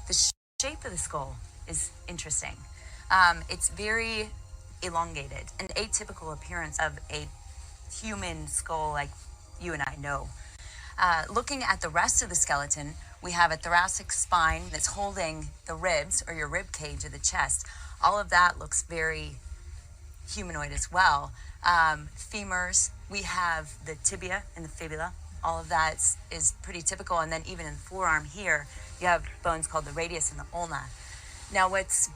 The shape of the skull is interesting. It's very elongated, an atypical appearance of a human skull like you and I know. Looking at the rest of the skeleton, we have a thoracic spine that's holding the ribs or your rib cage of the chest. All of that looks very humanoid as well. Femurs, we have the tibia and the fibula. All of that is pretty typical. And then even in the forearm here, you have bones called the radius and the ulna. Now what's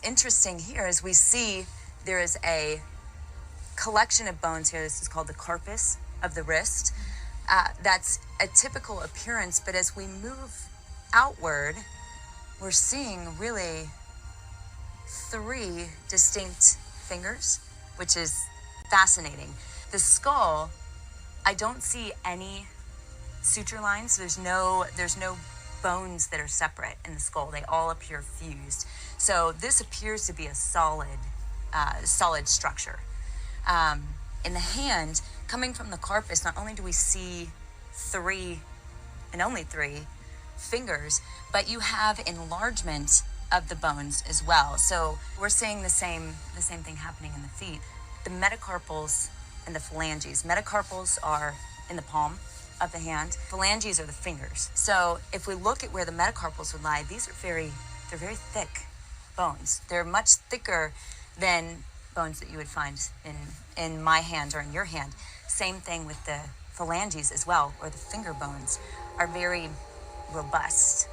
interesting here is we see there is a collection of bones here. This is called the carpus of the wrist. That's a typical appearance, but as we move outward, we're seeing really 3 distinct fingers, which is fascinating. The skull, I don't see any suture lines. There's no bones that are separate in the skull. They all appear fused. So this appears to be a solid structure. In the hand, coming from the carpus, not only do we see 3 and only 3 fingers, but you have enlargement of the bones as well. So we're seeing the same thing happening in the feet. The metacarpals and the phalanges. Metacarpals are in the palm of the hand. Phalanges are the fingers. So if we look at where the metacarpals would lie, they're very thick bones. They're much thicker than bones that you would find in my hand or in your hand. Same thing with the phalanges as well, or the finger bones are very robust.